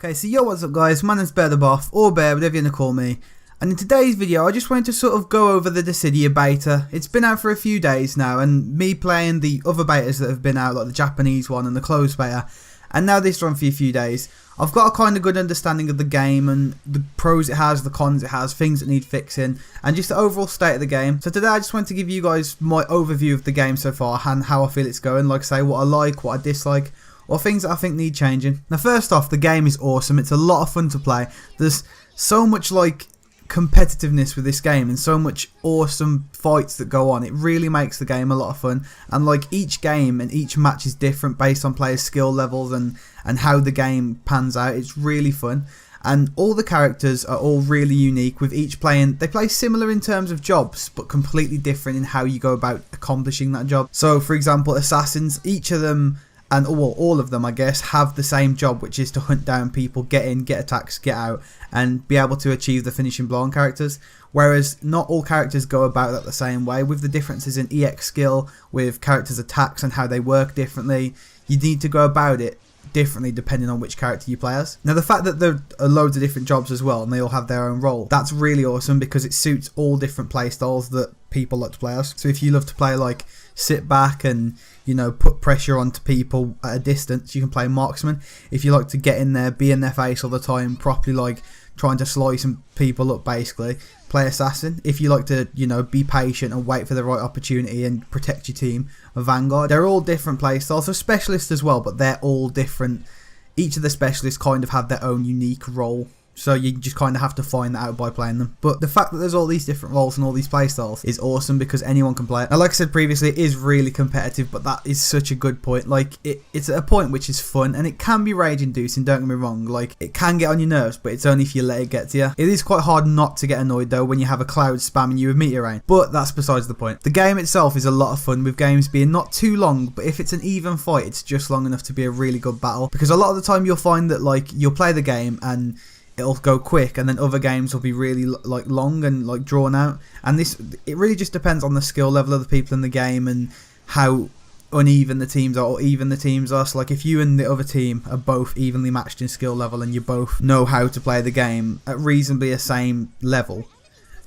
Okay, so yo, what's up guys, my name's BearTheBoff, or Bear, whatever you want to call me, and in today's video I just wanted to sort of go over the Dissidia beta. It's been out for a few days now, and me playing the other betas that have been out, like the Japanese one and the closed beta, and now this one for a few days. I've got a kind of good understanding of the game and the pros it has, the cons it has, things that need fixing, and just the overall state of the game. So today I just wanted to give you guys my overview of the game so far and how I feel it's going, like I say, what I like, what I dislike, or things that I think need changing. Now first off, the game is awesome. It's a lot of fun to play. There's so much like competitiveness with this game and so much awesome fights that go on. It really makes the game a lot of fun, and like each game and each match is different based on players' skill levels and how the game pans out. It's really fun, and all the characters are all really unique, with each playing, they play similar in terms of jobs but completely different in how you go about accomplishing that job. So for example, assassins, each of them, and all of them I guess, have the same job, which is to hunt down people, get in, get attacks, get out, and be able to achieve the finishing blow on characters. Whereas not all characters go about that the same way, with the differences in EX skill, with characters' attacks and how they work differently. You need to go about it differently depending on which character you play as. Now the fact that there are loads of different jobs as well and they all have their own role, that's really awesome because it suits all different play styles that people like to play as. So if you love to play like sit back and, you know, put pressure onto people at a distance, you can play marksman. If you like to get in there, be in their face all the time, properly like trying to slice some people up basically, play assassin. If you like to, you know, be patient and wait for the right opportunity and protect your team, a vanguard. They're all different play styles. So specialists as well, but they're all different. Each of the specialists kind of have their own unique role, so you just kind of have to find that out by playing them. But the fact that there's all these different roles and all these playstyles is awesome because anyone can play it. Now like I said previously, it is really competitive, but that is such a good point. Like it's at a point which is fun, and it can be rage inducing, don't get me wrong. Like it can get on your nerves, but it's only if you let it get to you. It is quite hard not to get annoyed though when you have a cloud spamming you with meteor rain, but that's besides the point. The game itself is a lot of fun, with games being not too long, but if it's an even fight, it's just long enough to be a really good battle, because a lot of the time you'll find that like you'll play the game and it'll go quick, and then other games will be really like long and like drawn out, and it really just depends on the skill level of the people in the game and how uneven the teams are or even the teams are. So like if you and the other team are both evenly matched in skill level and you both know how to play the game at reasonably the same level,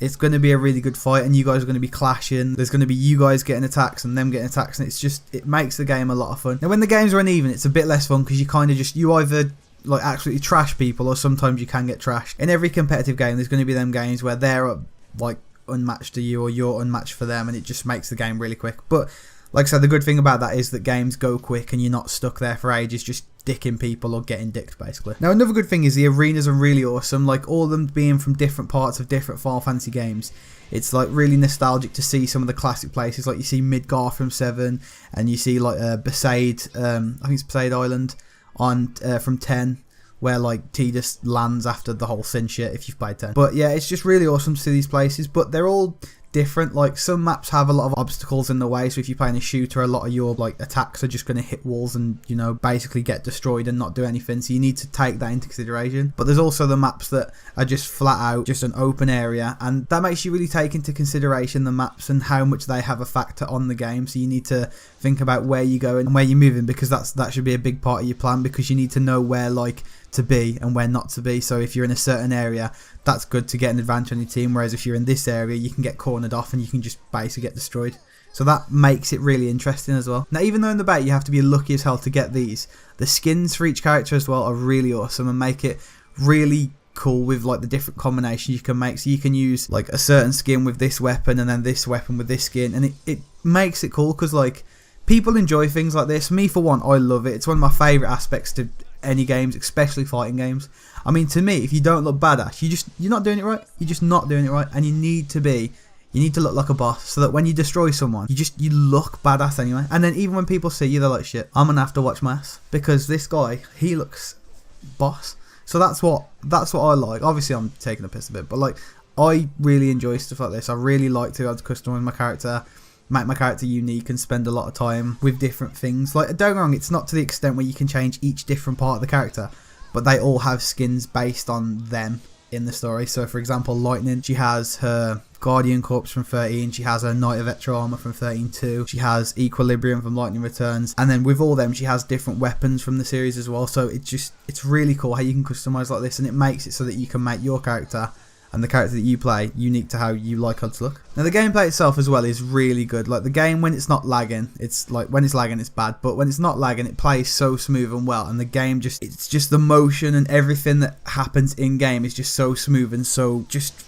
it's going to be a really good fight, and you guys are going to be clashing. There's going to be you guys getting attacks and them getting attacks, and it makes the game a lot of fun. Now when the games are uneven, it's a bit less fun because you kind of just, you either like absolutely trash people, or sometimes you can get trashed. In every competitive game there's going to be them games where they're like unmatched to you or you're unmatched for them, and it just makes the game really quick. But like I said, the good thing about that is that games go quick and you're not stuck there for ages just dicking people or getting dicked basically. Now another good thing is the arenas are really awesome, like all of them being from different parts of different Final Fantasy games. It's like really nostalgic to see some of the classic places, like you see Midgar from 7, and you see like Besaid, I think it's Besaid Island on from 10, where like Tidus lands after the whole sin shit, if you've played 10. But yeah, it's just really awesome to see these places, but they're all different. Like some maps have a lot of obstacles in the way, so if you're playing a shooter, a lot of your like attacks are just going to hit walls and, you know, basically get destroyed and not do anything, so you need to take that into consideration. But there's also the maps that are just flat out just an open area, and that makes you really take into consideration the maps and how much they have a factor on the game. So you need to think about where you're going and where you're moving, because that should be a big part of your plan, because you need to know where like to be and where not to be. So if you're in a certain area, that's good to get an advantage on your team, whereas if you're in this area, you can get cornered off and you can just basically get destroyed. So that makes it really interesting as well. Now even though in the beta you have to be lucky as hell to get these, the skins for each character as well are really awesome and make it really cool with like the different combinations you can make. So you can use like a certain skin with this weapon and then this weapon with this skin, and it makes it cool because like people enjoy things like this. Me for one, I love it. It's one of my favourite aspects to any games, especially fighting games. I mean, to me, if you don't look badass, you're not doing it right. You're just not doing it right, and you need to look like a boss, so that when you destroy someone, you look badass anyway. And then even when people see you, they're like, shit, I'm gonna have to watch my ass because this guy, he looks boss. So that's what I like. Obviously I'm taking a piss a bit, but like I really enjoy stuff like this. I really like to be able to customize my character, make my character unique, and spend a lot of time with different things. Like, don't get me wrong, it's not to the extent where you can change each different part of the character, but they all have skins based on them in the story. So for example, Lightning, she has her Guardian Corpse from 13, she has her Knight of Extra Armor from 13 too, she has Equilibrium from Lightning Returns, and then with all them she has different weapons from the series as well. So it's really cool how you can customize like this, and it makes it so that you can make your character and the character that you play unique to how you like her to look. Now the gameplay itself as well is really good. Like the game, when it's not lagging, it's like, when it's lagging it's bad, but when it's not lagging it plays so smooth and well, and the game it's just the motion and everything that happens in game is just so smooth, and so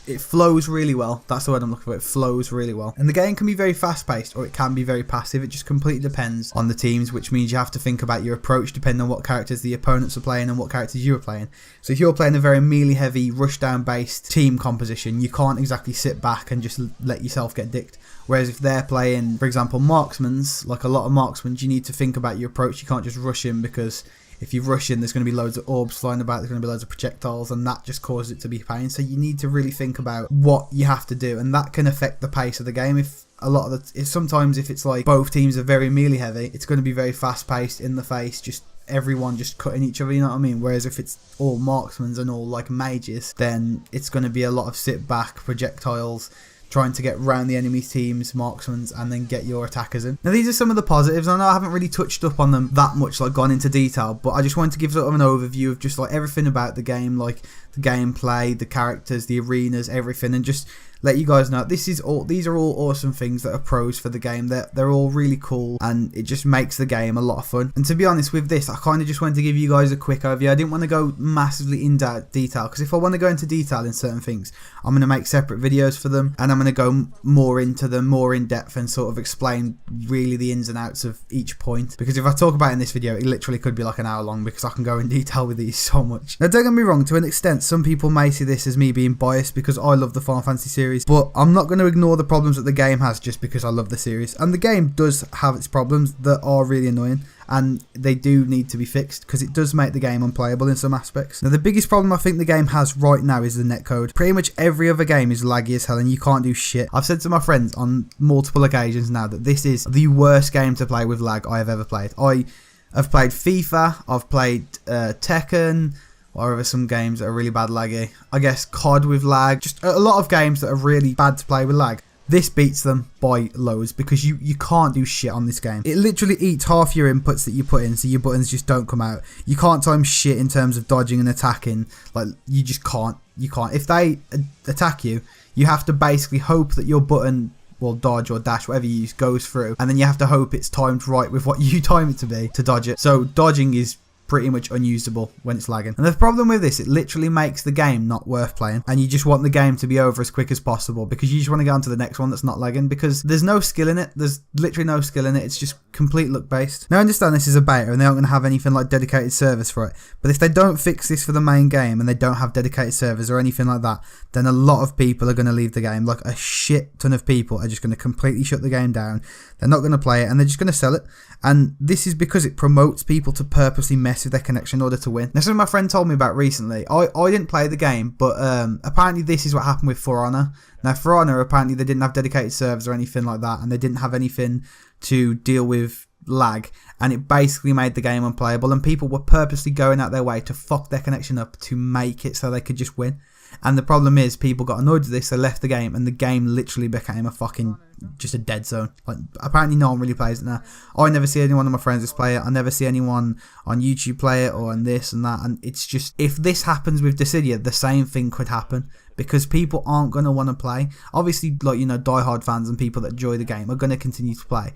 it flows really well. That's the word I'm looking for. It flows really well. And the game can be very fast paced or it can be very passive. It just completely depends on the teams, which means you have to think about your approach depending on what characters the opponents are playing and what characters you are playing. So if you're playing a very melee heavy rushdown based team composition, you can't exactly sit back and just let yourself get dicked. Whereas if they're playing, for example, marksmans, like a lot of marksmen, you need to think about your approach. You can't just rush in, because if you rush in, there's going to be loads of orbs flying about, there's going to be loads of projectiles, and that just causes it to be pain. So you need to really think about what you have to do, and that can affect the pace of the game. Sometimes if it's like both teams are very melee heavy, it's going to be very fast paced, in the face, just everyone just cutting each other, you know what I mean? Whereas if it's all marksmen and all like mages, then it's going to be a lot of sit back projectiles, trying to get round the enemy team's marksmen and then get your attackers in. Now these are some of the positives. I know I haven't really touched up on them that much, like gone into detail, but I just wanted to give sort of an overview of just like everything about the game, like the gameplay, the characters, the arenas, everything, and just let you guys know these are all awesome things that are pros for the game. They're all really cool, and it just makes the game a lot of fun. And to be honest with this, I kind of just wanted to give you guys a quick overview. I didn't want to go massively in detail, because if I want to go into detail in certain things, I'm going to make separate videos for them, and I'm going to go more into them, more in depth, and sort of explain really the ins and outs of each point. Because if I talk about it in this video, it literally could be like an hour long, because I can go in detail with these so much. Now don't get me wrong, to an extent some people may see this as me being biased because I love the Final Fantasy series, but I'm not going to ignore the problems that the game has just because I love the series. And the game does have its problems that are really annoying, and they do need to be fixed, because it does make the game unplayable in some aspects. Now the biggest problem I think the game has right now is the netcode. Pretty much every other game is laggy as hell and you can't do shit. I've said to my friends on multiple occasions now that this is the worst game to play with lag I have ever played. I have played FIFA, I've played Tekken, or some games that are really bad laggy. I guess COD with lag. Just a lot of games that are really bad to play with lag. This beats them by loads, because you can't do shit on this game. It literally eats half your inputs that you put in, so your buttons just don't come out. You can't time shit in terms of dodging and attacking. Like, you just can't. You can't. If they attack you, you have to basically hope that your button, well, dodge or dash, whatever you use, goes through, and then you have to hope it's timed right with what you time it to be to dodge it. So dodging is pretty much unusable when it's lagging. And the problem with this, it literally makes the game not worth playing, and you just want the game to be over as quick as possible, because you just want to get on to the next one that's not lagging, because there's no skill in it. There's literally no skill in it. It's just complete luck based. Now I understand this is a beta and they aren't going to have anything like dedicated servers for it, but if they don't fix this for the main game and they don't have dedicated servers or anything like that, then a lot of people are going to leave the game. Like a shit ton of people are just going to completely shut the game down. They're not going to play it, and they're just going to sell it. And this is because it promotes people to purposely mess with their connection in order to win. Now, something my friend told me about recently, I didn't play the game, but apparently this is what happened with For Honor. Now, For Honor, apparently they didn't have dedicated servers or anything like that, and they didn't have anything to deal with lag, and it basically made the game unplayable, and people were purposely going out their way to fuck their connection up to make it so they could just win. And the problem is, people got annoyed with this, they left the game, and the game literally became a fucking, just a dead zone. Like, apparently no one really plays it now. I never see anyone of my friends just play it. I never see anyone on YouTube play it, or on this and that, and it's just, if this happens with Dissidia, the same thing could happen, because people aren't going to want to play. Obviously, like, you know, diehard fans and people that enjoy the game are going to continue to play.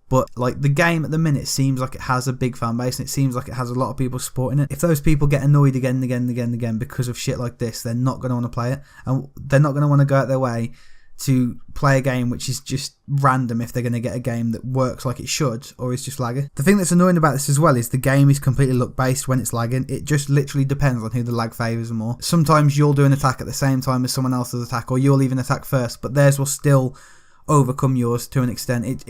But like the game at the minute seems like it has a big fan base, and it seems like it has a lot of people supporting it. If those people get annoyed again and again and again and again because of shit like this, they're not going to want to play it, and they're not going to want to go out their way to play a game which is just random if they're going to get a game that works like it should or is just lagging. The thing that's annoying about this as well is the game is completely luck based when it's lagging. It just literally depends on who the lag favours more. Sometimes you'll do an attack at the same time as someone else's attack, or you'll even attack first, but theirs will still overcome yours to an extent.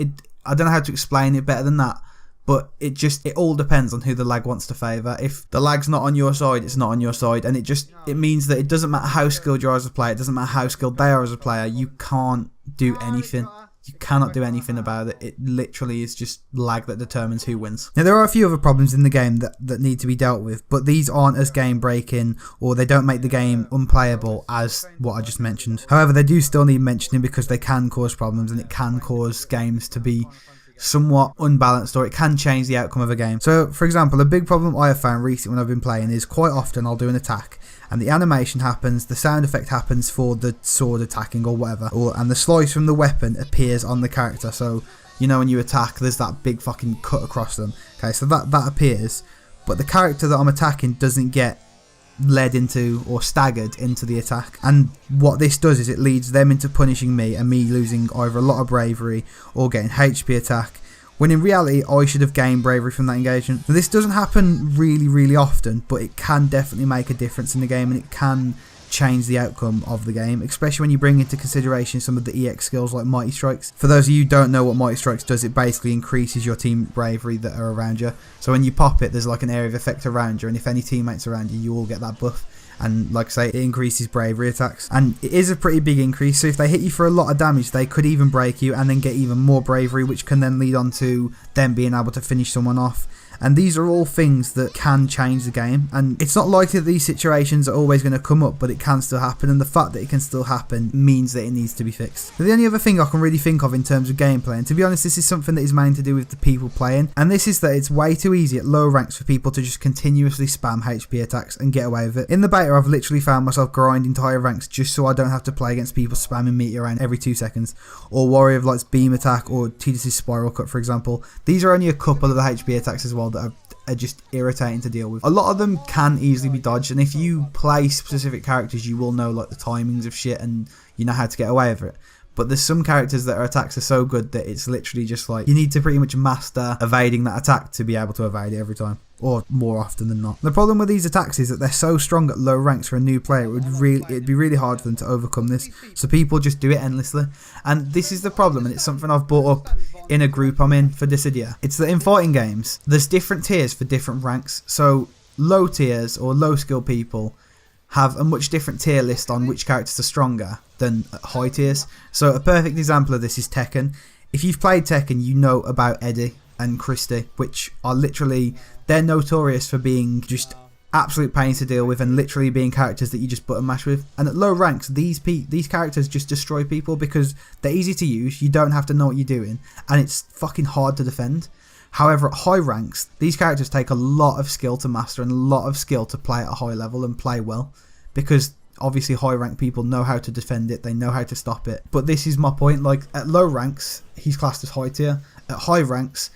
I don't know how to explain it better than that, but it all depends on who the lag wants to favour. If the lag's not on your side, it's not on your side, and it means that it doesn't matter how skilled you are as a player, it doesn't matter how skilled they are as a player, you can't do anything. You cannot do anything about it. It literally is just lag that determines who wins. Now, there are a few other problems in the game that need to be dealt with, but these aren't as game breaking, or they don't make the game unplayable as what I just mentioned. However, they do still need mentioning because they can cause problems, and it can cause games to be somewhat unbalanced, or it can change the outcome of a game. So for example, a big problem I have found recently when I've been playing is quite often I'll do an attack and the animation happens, the sound effect happens for the sword attacking or whatever, and the slice from the weapon appears on the character. So you know when you attack there's that big fucking cut across them. Okay, so that appears, but the character that I'm attacking doesn't get led into or staggered into the attack, and what this does is it leads them into punishing me and me losing either a lot of bravery or getting HP attack, when in reality I should have gained bravery from that engagement. Now, this doesn't happen really often, but it can definitely make a difference in the game, and it can change the outcome of the game, especially when you bring into consideration some of the EX skills like Mighty Strikes. For those of you who don't know what Mighty Strikes does, it basically increases your team bravery that are around you. So when you pop it, there's like an area of effect around you, and if any teammates around you, you all get that buff. And like I say, it increases bravery attacks, and it is a pretty big increase. So if they hit you for a lot of damage, they could even break you and then get even more bravery, which can then lead on to them being able to finish someone off. And these are all things that can change the game, and it's not likely that these situations are always going to come up, but it can still happen, and the fact that it can still happen means that it needs to be fixed. But the only other thing I can really think of in terms of gameplay, and to be honest this is something that is mainly to do with the people playing, and this is that it's way too easy at low ranks for people to just continuously spam HP attacks and get away with it. In the beta I've literally found myself grinding to higher ranks just so I don't have to play against people spamming meteor around every 2 seconds, or Warrior of Light's beam attack, or Tidus' spiral cut for example. These are only a couple of the HP attacks as well that are just irritating to deal with. A lot of them can easily be dodged, and if you play specific characters you will know like the timings of shit and you know how to get away with it. But there's some characters that their attacks are so good that it's literally just like you need to pretty much master evading that attack to be able to evade it every time, or more often than not. The problem with these attacks is that they're so strong at low ranks for a new player, it'd be really hard for them to overcome this, so people just do it endlessly. And this is the problem, and it's something I've brought up in a group I'm in for Dissidia. It's that in fighting games there's different tiers for different ranks, so low tiers or low skill people have a much different tier list on which characters are stronger than high tiers. So a perfect example of this is Tekken. If you've played Tekken, you know about Eddie and Christy, which are literally, they're notorious for being just absolute pains to deal with and literally being characters that you just button mash with. And at low ranks, these characters just destroy people because they're easy to use, you don't have to know what you're doing, and it's fucking hard to defend. However, at high ranks, these characters take a lot of skill to master and a lot of skill to play at a high level and play well, because obviously high rank people know how to defend it, they know how to stop it. But this is my point, like at low ranks he's classed as high tier, at high ranks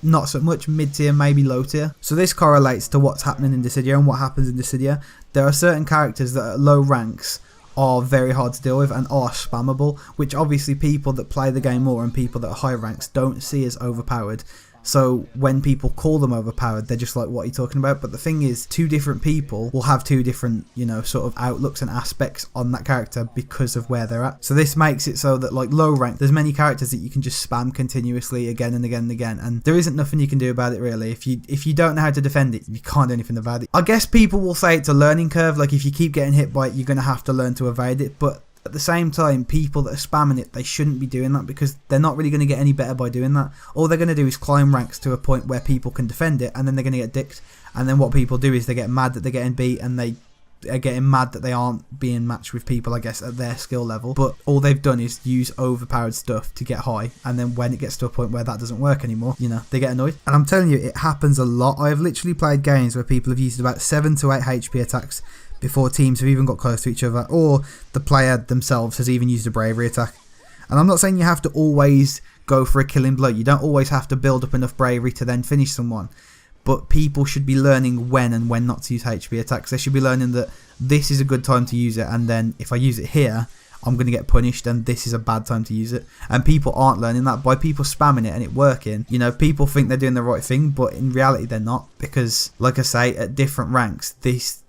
not so much, mid tier, maybe low tier. So this correlates to what's happening in Dissidia and what happens in Dissidia. There are certain characters that at low ranks are very hard to deal with and are spammable, which obviously people that play the game more and people that are high ranks don't see as overpowered. So when people call them overpowered, they're just like, what are you talking about? But the thing is, two different people will have two different, you know, sort of outlooks and aspects on that character because of where they're at. So this makes it so that like low rank, there's many characters that you can just spam continuously again and again and again, and there isn't nothing you can do about it really. If you don't know how to defend it, you can't do anything about it. I guess people will say it's a learning curve, like if you keep getting hit by it, you're going to have to learn to evade it, but at the same time, people that are spamming it, they shouldn't be doing that because they're not really going to get any better by doing that. All they're going to do is climb ranks to a point where people can defend it, and then they're going to get dicked. And then what people do is they get mad that they're getting beat, and they are getting mad that they aren't being matched with people, I guess, at their skill level. But all they've done is use overpowered stuff to get high, and then when it gets to a point where that doesn't work anymore, you know, they get annoyed. And I'm telling you, it happens a lot. I have literally played games where people have used about 7 to 8 HP attacks before teams have even got close to each other, or the player themselves has even used a bravery attack. And I'm not saying you have to always go for a killing blow, you don't always have to build up enough bravery to then finish someone, but people should be learning when and when not to use HP attacks. They should be learning that this is a good time to use it, and then if I use it here, I'm going to get punished, and this is a bad time to use it. And people aren't learning that by people spamming it and it working. You know, people think they're doing the right thing, but in reality they're not, because like I say, at different ranks,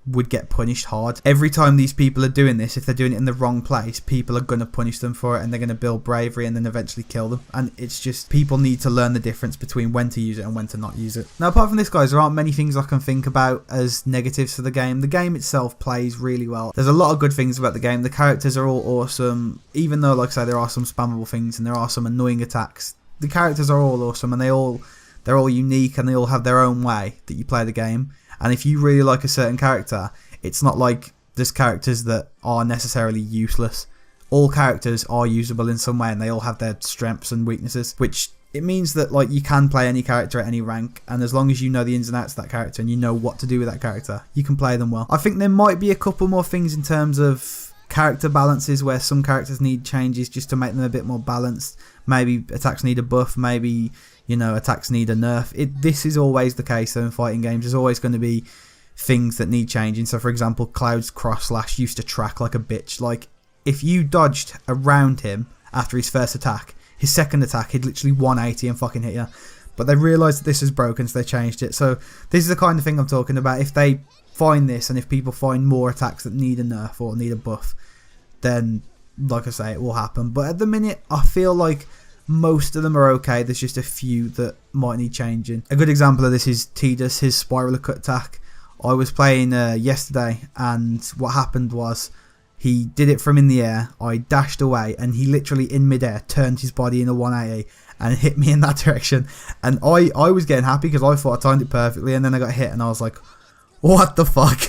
would get punished hard. Every time these people are doing this, if they're doing it in the wrong place, people are going to punish them for it, and they're going to build bravery and then eventually kill them. And it's just, people need to learn the difference between when to use it and when to not use it. Now, apart from this, guys, there aren't many things I can think about as negatives for the game. The game itself plays really well. There's a lot of good things about the game. The characters are all awesome, even though, like I say, there are some spammable things and there are some annoying attacks. The characters are all awesome, and they're all unique, and they all have their own way that you play the game. And if you really like a certain character, it's not like there's characters that are necessarily useless. All characters are usable in some way, and they all have their strengths and weaknesses, which it means that like you can play any character at any rank, and as long as you know the ins and outs of that character and you know what to do with that character, you can play them well. I think there might be a couple more things in terms of character balances where some characters need changes just to make them a bit more balanced. Maybe attacks need a buff, maybe, you know, attacks need a nerf. This is always the case though in fighting games. There's always going to be things that need changing. So for example, Cloud's cross slash used to track like a bitch. Like if you dodged around him after his first attack, his second attack he'd literally 180 and fucking hit you. But they realised that this is broken, so they changed it. So this is the kind of thing I'm talking about. If they find this, and if people find more attacks that need a nerf or need a buff, then like I say, it will happen. But at the minute, I feel like most of them are okay. There's just a few that might need changing. A good example of this is Tidus, his spiral cut attack. I was playing yesterday, and what happened was he did it from in the air. I dashed away, and he literally in midair turned his body in a 180 and hit me in that direction. And I was getting happy because I thought I timed it perfectly, and then I got hit, and I was like, what the fuck?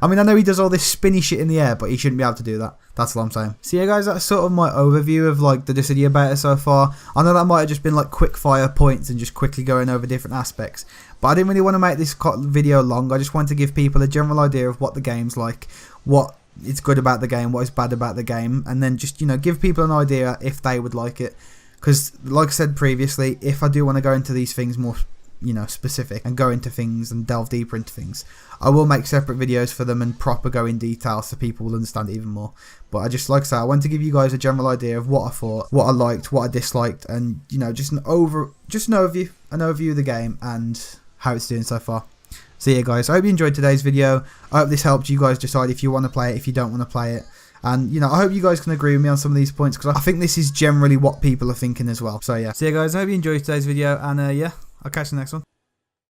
I mean, I know he does all this spinny shit in the air, but he shouldn't be able to do that. That's what I'm saying. So yeah, guys, that's sort of my overview of like the Dissidia beta so far. I know that might have just been like quick fire points and just quickly going over different aspects, but I didn't really want to make this video long. I just wanted to give people a general idea of what the game's like, what is good about the game, what is bad about the game, and then just, you know, give people an idea if they would like it. Because like I said previously, if I do want to go into these things more, you know, specific and go into things and delve deeper into things, I will make separate videos for them and proper go in detail so people will understand it even more. But I just, like I said, I want to give you guys a general idea of what I thought, what I liked, what I disliked, and, you know, just an overview of the game and how it's doing so far. So yeah, guys, I hope you enjoyed today's video. I hope this helped you guys decide if you want to play it, if you don't want to play it. And, you know, I hope you guys can agree with me on some of these points, because I think this is generally what people are thinking as well. So yeah, guys, I hope you enjoyed today's video, and yeah, I'll catch you in the next one.